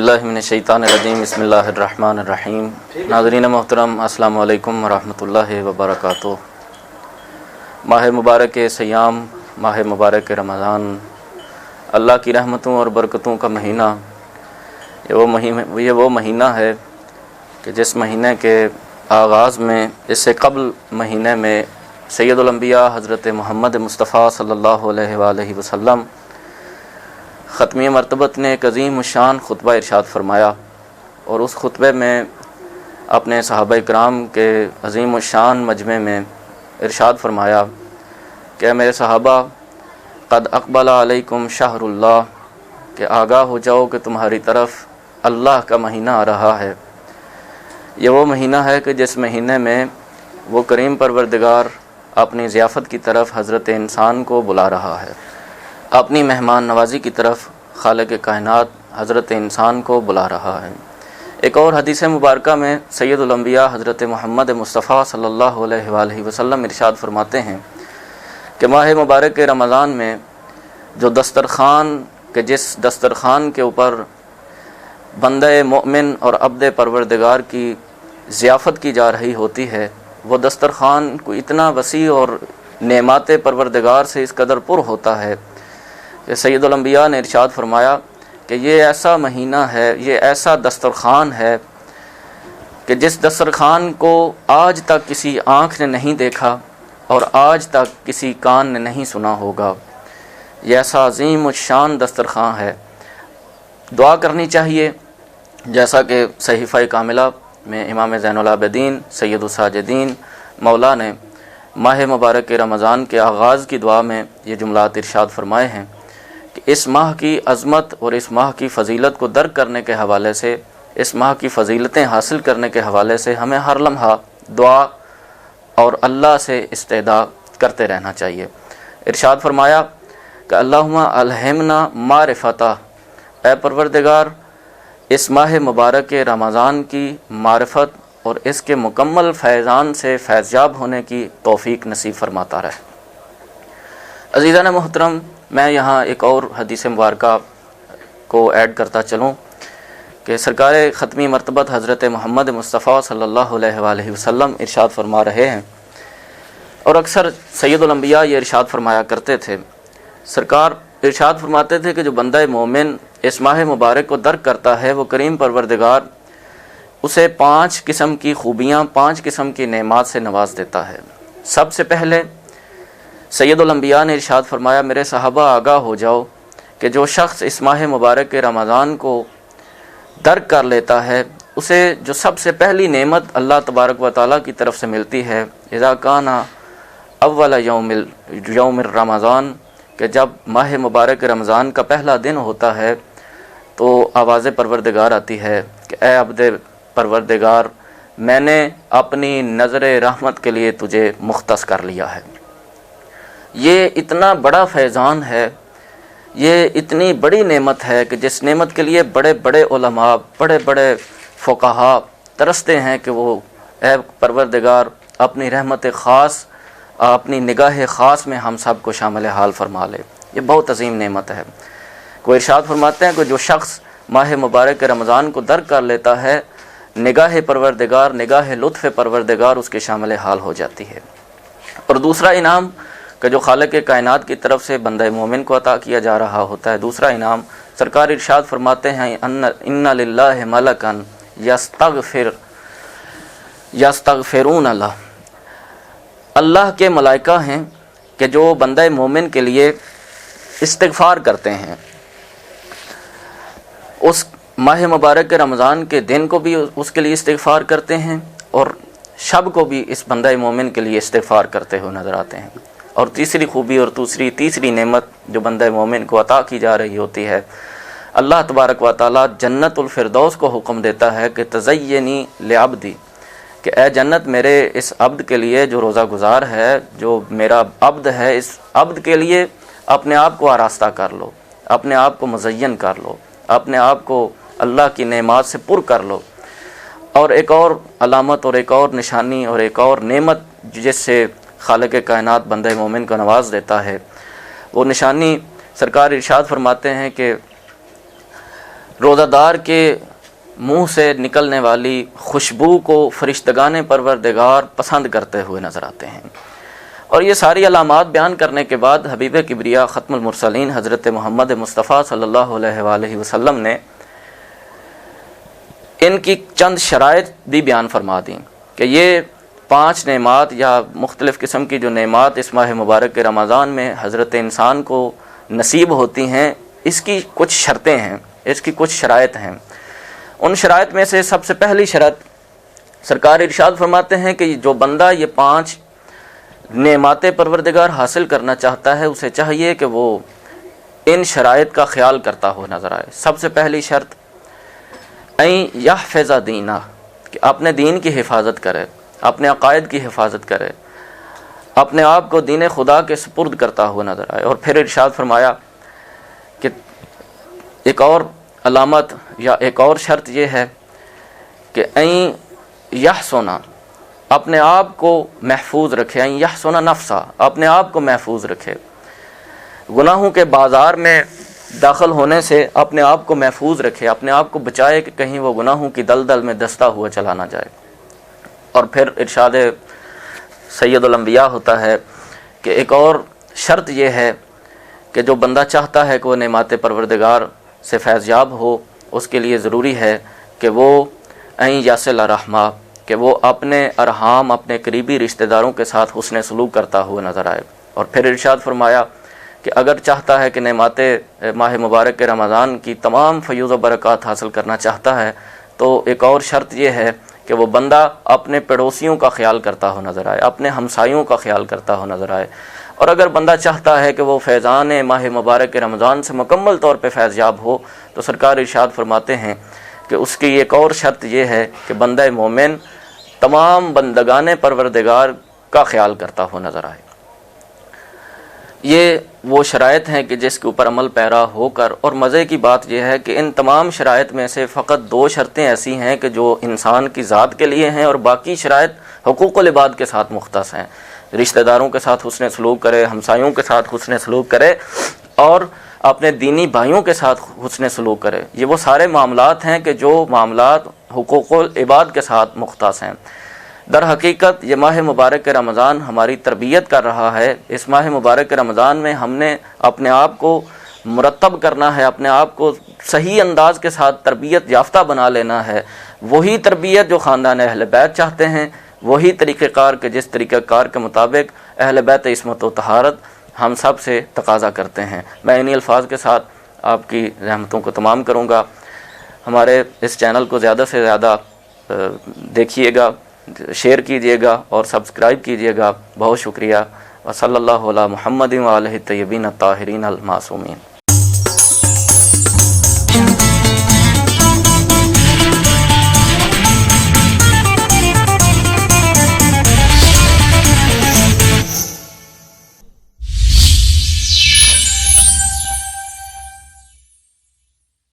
बिल्लाहि मिनश्शैतानिर्रजीम बिस्मिल्लाहिर रहमानिर रहीम। नाज़रीन मोहतरम अस्सलामु अलैकुम वरहमतुल्लाहि वबरकातुहू। माह मुबारक सयाम, माह मुबारक रमज़ान, अल्लाह की रहमतों और बरकतों का महीना। ये वो महीना है कि जिस महीने के आगाज़ में, इससे कबल महीने में सैयदुल अंबिया हज़रत मोहम्मद मुस्तफ़ा सल्लल्लाहु अलैहि वसल्लम ख़त्मी मरतबत ने एक अज़ीम शान खुतबा इरशाद फरमाया और उस खुतबे में अपने सहाबा इकराम के अज़ीम शान मजमे में इरशाद फरमाया कि मेरे सहाबा, क़द अक़बला अलैकुम शहरुल्लाह, कि आगाह हो जाओ कि तुम्हारी तरफ अल्लाह का महीना आ रहा है। ये वो महीना है कि जिस महीने में वो करीम परवरदिगार अपनी ज़ियाफ़त की तरफ हज़रत इंसान को बुला रहा है, अपनी मेहमान नवाज़ी की तरफ खालिक़ कायनात हज़रत इंसान को बुला रहा है। एक और हदीस मुबारका में सैयदुल अंबिया हज़रत मोहम्मद मुस्तफ़ा सल्लल्लाहु अलैहि वसल्लम इरशाद फरमाते हैं कि माह मुबारक रमज़ान में जो दस्तरख़ान के जिस दस्तरख़ान के ऊपर बंदे मोमिन और अब्द परवरदिगार की ज़ियाफ़त की जा रही होती है, वो दस्तरख़ान को इतना वसी और नेमात परवरदिगार से इस कदर पुर होता है कि सैयदुल अंबिया ने इरशाद फरमाया कि ये ऐसा महीना है, ये ऐसा दस्तरख़ान है कि जिस दस्तरख़ान को आज तक किसी आँख ने नहीं देखा और आज तक किसी कान ने नहीं सुना होगा। ये ऐसा अज़ीम शान दस्तरख़ान है। दुआ करनी चाहिए, जैसा कि सहीफ़ा कामिला में इमाम ज़ैनुल आबिदीन सैयदुस साजिदीन मौला ने माह मुबारक रमज़ान के आगाज़ की दुआ में ये जुमलात इरशाद फरमाए हैं कि इस माह की अज़मत और इस माह की फ़जीलत को दर्क करने के हवाले से, इस माह की फ़जीलतें हासिल करने के हवाले से हमें हर लम्हा दुआ और अल्लाह से इस्तेदा करते रहना चाहिए। इरशाद फरमाया कि अल्लाहुम्मा अलहिमना मारिफता, ऐ परवरदिगार इस माह मुबारक रमज़ान की मारिफत और इसके मुकम्मल फैज़ान से फैज़याब होने की तौफ़ीक नसीब फरमाता रहे। अज़ीज़ान मोहतरम, मैं यहाँ एक और हदीस मुबारका को ऐड करता चलूँ कि सरकार ख़त्मी मरतबत हज़रत मोहम्मद मुस्तफ़ा सल्लल्लाहु अलैहि वसल्लम इरशाद फरमा रहे हैं और अक्सर सैयदुल अंबिया ये इरशाद फरमाया करते थे। सरकार इरशाद फरमाते थे कि जो बंदा मोमिन इस माह मुबारक को दर्क करता है, वो करीम परवरदिगार उसे 5 किस्म की खूबियाँ, 5 किस्म की नेमात से नवाज देता है। सबसे पहले सैयदुल अंबिया ने इरशाद फरमाया, मेरे सहाबा आगाह हो जाओ कि जो शख्स इस माह मुबारक के रमज़ान को दर्क कर लेता है, उसे जो सबसे पहली नेमत अल्लाह तबारक व तआला की तरफ से मिलती है, इज़ा काना अव्वल यौमिर रमज़ान, कि जब माह मुबारक रमज़ान का पहला दिन होता है तो आवाज़ परवरदिगार आती है कि ए अब्दे परवरदिगार, मैंने अपनी नज़र रहमत के लिए तुझे मुख्तस कर लिया है। ये इतना बड़ा फैज़ान है, ये इतनी बड़ी नेमत है कि जिस नेमत के लिए बड़े बड़े उलमा, बड़े बड़े फ़ुक़हा तरसते हैं कि वो ए परवरदिगार अपनी रहमत ख़ास, अपनी निगाह ख़ास में हम सब को शामिल हाल फरमा ले। ये बहुत अजीम नेमत है। कोई इरशाद फरमाते हैं कि जो शख्स माह मुबारक रमज़ान को दर्क कर लेता है, निगाह परवरदिगार, निगाह लुत्फ़ परवरदिगार उसके शामिल हाल हो जाती है। और दूसरा इनाम कि जो खालिक़ कायनात की तरफ से बंदे मोमिन को अता किया जा रहा होता है, दूसरा इनाम सरकार इरशाद फरमाते हैं, इन्ना लिल्लाहि मलकन यस्तगफिरून अल्लाह, अल्लाह के मलाइका हैं कि जो बंदे मोमिन के लिए इस्तिग़फ़ार करते हैं। उस माह मुबारक के रमज़ान के दिन को भी उसके लिए इस्तिग़फ़ार करते हैं और शब को भी इस बंदे मोमिन के लिए इस्तिग़फ़ार करते हुए नज़र आते हैं। और तीसरी खूबी और तीसरी नेमत जो बंदे मोमिन को अता की जा रही होती है, अल्लाह तबारक व तआला जन्नतुल फिरदौस को हुक्म देता है कि तज़य्यनी लिअब्दी, कि ए जन्नत मेरे इस अब्द के लिए जो रोज़ा गुज़ार है, जो मेरा अब्द है, इस अब्द के लिए अपने आप को आरास्ता कर लो, अपने आप को मुज़य्यन कर लो, अपने आप को अल्लाह की नेमात से पुर कर लो। और एक और अलामत और एक और निशानी और एक और नेमत जिससे खालिक़ कायनात बंदे मोमिन को नवाज देता है, वो निशानी सरकार इरशाद फरमाते हैं कि روزہ دار کے منہ سے نکلنے والی خوشبو کو فرشتگان پروردگار پسند کرتے ہوئے نظر آتے ہیں۔ اور یہ ساری علامات بیان کرنے کے بعد حبیب کبریا ختم المرسلین حضرت محمد مصطفیٰ صلی اللہ علیہ وآلہ وسلم نے ان کی چند شرائط بھی بیان فرما دیں کہ یہ 5 نعمات یا مختلف قسم کی جو نعمات اس ماہ مبارک کے رمضان میں حضرت انسان کو نصیب ہوتی ہیں، اس کی کچھ شرطیں ہیں، اس کی کچھ شرائط ہیں۔ ان شرائط میں سے سب سے پہلی شرط سرکار ارشاد فرماتے ہیں کہ جو بندہ یہ 5 نعمات پروردگار حاصل کرنا چاہتا ہے، اسے چاہیے کہ وہ ان شرائط کا خیال کرتا ہو نظر آئے۔ سب سے پہلی شرط این یحفظ دینہ، کہ اپنے دین کی حفاظت کرے، اپنے عقائد کی حفاظت کرے، اپنے آپ کو دین خدا کے سپرد کرتا ہوا نظر آئے۔ اور پھر ارشاد فرمایا کہ ایک اور علامت یا ایک اور شرط یہ ہے کہ این یحسن، اپنے آپ کو محفوظ رکھے، این یحسن نفسہ، اپنے آپ کو محفوظ رکھے، گناہوں کے بازار میں داخل ہونے سے اپنے آپ کو محفوظ رکھے، اپنے آپ کو بچائے کہ کہیں وہ گناہوں کی دلدل میں دستہ ہوا چلا نہ جائے۔ اور پھر ارشاد سید الانبیاء ہوتا ہے کہ ایک اور شرط یہ ہے کہ جو بندہ چاہتا ہے کہ وہ نعمات پروردگار سے فیض یاب ہو، اس کے لیے ضروری ہے کہ وہ این یصل رحمہ، کہ وہ اپنے ارحام، اپنے قریبی رشتہ داروں کے ساتھ حسن سلوک کرتا ہوا نظر آئے۔ اور پھر ارشاد فرمایا کہ اگر چاہتا ہے کہ نعمات ماہ مبارک کے رمضان کی تمام فیوض و برکات حاصل کرنا چاہتا ہے تو ایک اور شرط یہ ہے کہ وہ بندہ اپنے پڑوسیوں کا خیال کرتا ہو نظر آئے، اپنے ہمسایوں کا خیال کرتا ہو نظر آئے۔ اور اگر بندہ چاہتا ہے کہ وہ فیضان ماہ مبارک کے رمضان سے مکمل طور پہ فیض یاب ہو تو سرکار ارشاد فرماتے ہیں کہ اس کی ایک اور شرط یہ ہے کہ بندہ مومن تمام بندگان پروردگار کا خیال کرتا ہو نظر آئے۔ یہ وہ شرائط ہیں کہ جس کے اوپر عمل پیرا ہو کر، اور مزے کی بات یہ ہے کہ ان تمام شرائط میں سے فقط 2 شرطیں ایسی ہیں کہ جو انسان کی ذات کے لیے ہیں، اور باقی شرائط حقوق العباد کے ساتھ مختص ہیں۔ رشتہ داروں کے ساتھ حسن سلوک کرے، ہمسایوں کے ساتھ حسن سلوک کرے، اور اپنے دینی بھائیوں کے ساتھ حسن سلوک کرے۔ یہ وہ سارے معاملات ہیں کہ جو معاملات حقوق العباد کے ساتھ مختص ہیں۔ در حقیقت یہ ماہ مبارک رمضان ہماری تربیت کر رہا ہے۔ اس ماہ مبارک رمضان میں ہم نے اپنے آپ کو مرتب کرنا ہے، اپنے آپ کو صحیح انداز کے ساتھ تربیت یافتہ بنا لینا ہے۔ وہی تربیت جو خاندان اہل بیت چاہتے ہیں، وہی طریقہ کار کے جس طریقہ کار کے مطابق اہل بیت عصمت و طہارت ہم سب سے تقاضا کرتے ہیں۔ میں انہی الفاظ کے ساتھ آپ کی رحمتوں کو تمام کروں گا۔ ہمارے اس چینل کو زیادہ سے زیادہ دیکھیے گا، شیئر کیجیے گا اور سبسکرائب کیجیے گا۔ بہت شکریہ۔ وصلی اللہ علی محمد وآلہ الطیبین الطاہرین المعصومین۔